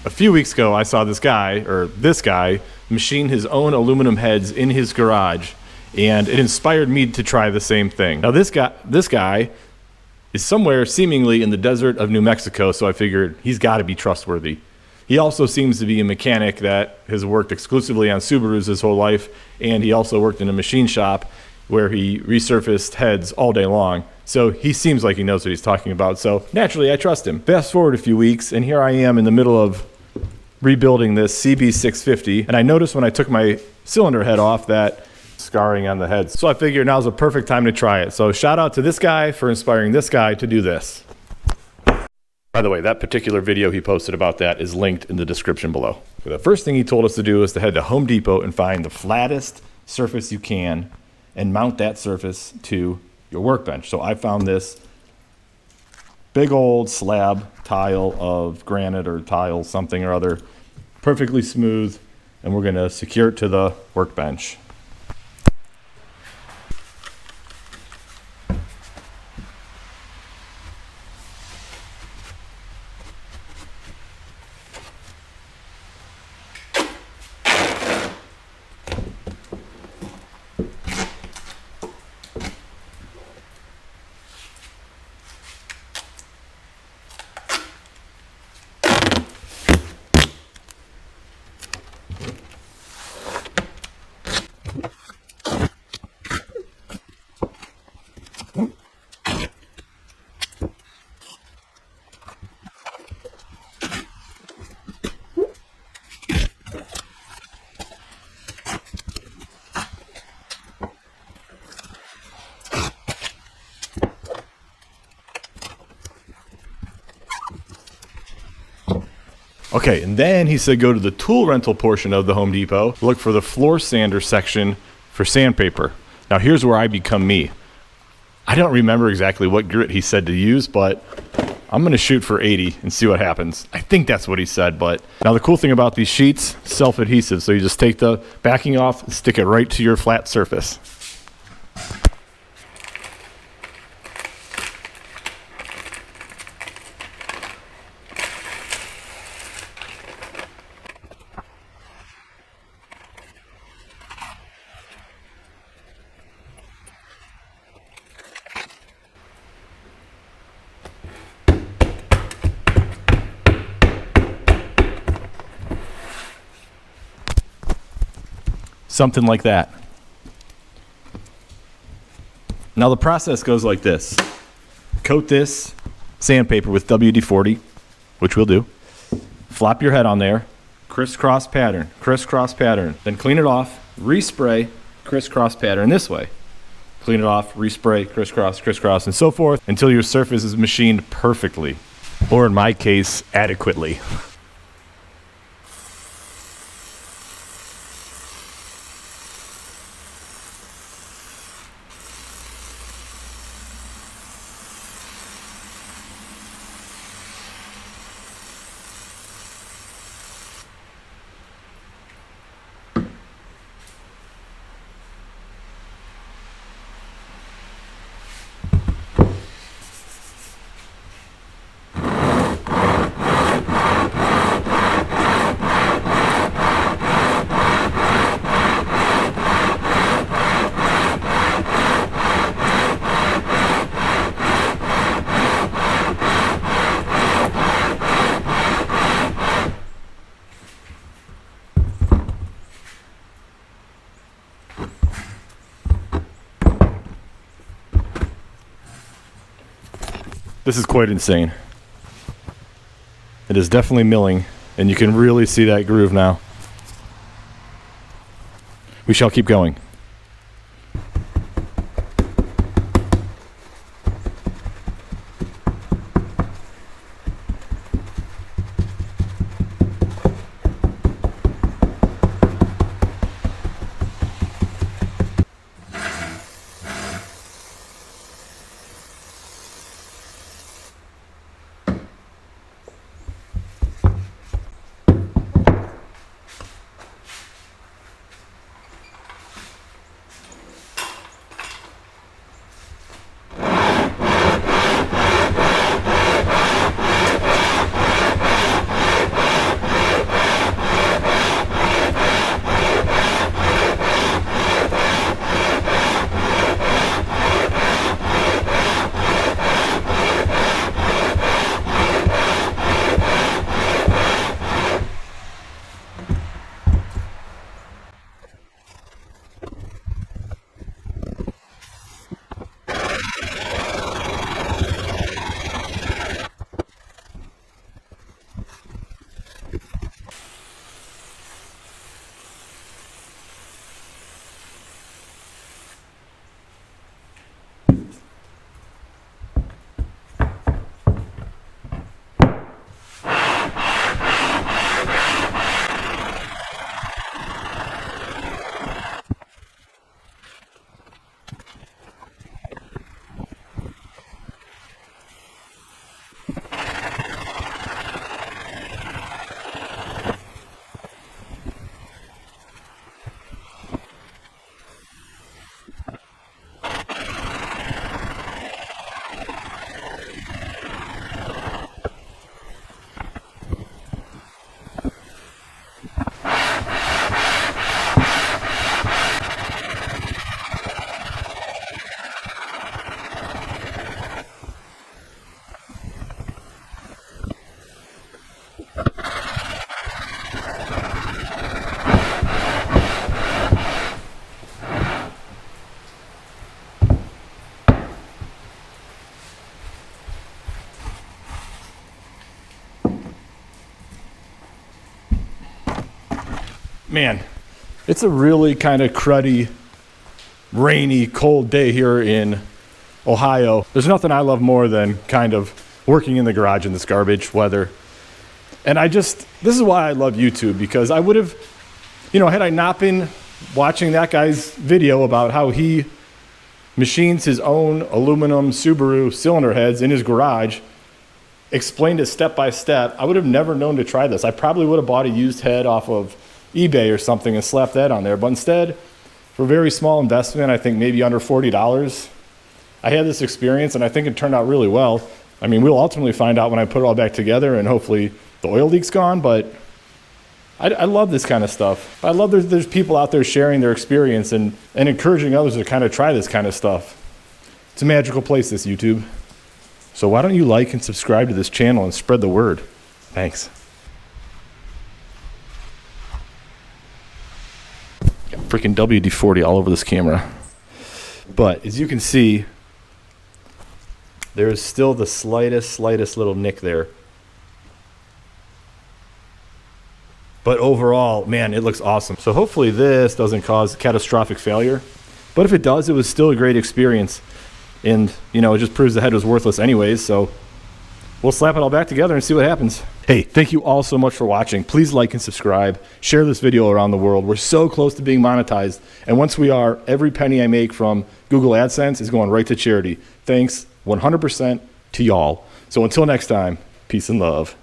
A few weeks ago, I saw this guy, machine his own aluminum heads in his garage, and it inspired me to try the same thing. Now, this guy is somewhere seemingly in the desert of New Mexico, so I figured he's got to be trustworthy. He also seems to be a mechanic that has worked exclusively on Subarus his whole life, and he also worked in a machine shop where he resurfaced heads all day long. So he seems like he knows what he's talking about. So naturally, I trust him. Fast forward a few weeks, and here I am in the middle of rebuilding this CB650, and I noticed when I took my cylinder head off that scarring on the head. So I figured now's a perfect time to try it. So shout out to this guy for inspiring this guy to do this. By the way, that particular video he posted about that is linked in the description below. So the first thing he told us to do is to head to Home Depot and find the flattest surface you can and mount that surface to your workbench. So I found this big old slab tile of granite or tile something or other, perfectly smooth, and we're gonna secure it to the workbench. Okay, and then he said go to the tool rental portion of the Home Depot, look for the floor sander section for sandpaper. Now here's where I become me. I don't remember exactly what grit he said to use, but I'm gonna shoot for 80 and see what happens. I think that's what he said, but now the cool thing about these sheets, self-adhesive, so you just take the backing off and stick it right to your flat surface. Something like that. Now the process goes like this. Coat this sandpaper with WD-40, which we'll do. Flop your head on there, crisscross pattern, then clean it off, respray, crisscross pattern this way. Clean it off, respray, crisscross, and so forth until your surface is machined perfectly, or in my case, adequately. This is quite insane. It is definitely milling, and you can really see that groove now. We shall keep going. man, it's a really kind of cruddy, rainy, cold day here in Ohio. There's nothing I love more than kind of working in the garage in this garbage weather. And this is why I love YouTube, because I would have, had I not been watching that guy's video about how he machines his own aluminum Subaru cylinder heads in his garage, explained it step by step, I would have never known to try this. I probably would have bought a used head off of eBay or something and slapped that on there. But instead, for a very small investment, I think maybe under $40, I had this experience, and I think it turned out really well. I mean, we'll ultimately find out when I put it all back together, and hopefully the oil leak's gone, but I love this kind of stuff. I love there's people out there sharing their experience and encouraging others to kind of try this kind of stuff. It's a magical place, this YouTube. So why don't you like and subscribe to this channel and spread the word? Thanks. Got freaking WD-40 all over this camera. But as you can see, there is still the slightest little nick there. But overall, man, it looks awesome. So hopefully this doesn't cause catastrophic failure. But if it does, it was still a great experience. And, it just proves the head was worthless anyways. So we'll slap it all back together and see what happens. Hey, thank you all so much for watching. Please like and subscribe. Share this video around the world. We're so close to being monetized. And once we are, every penny I make from Google AdSense is going right to charity. Thanks 100% to y'all. So until next time, peace and love.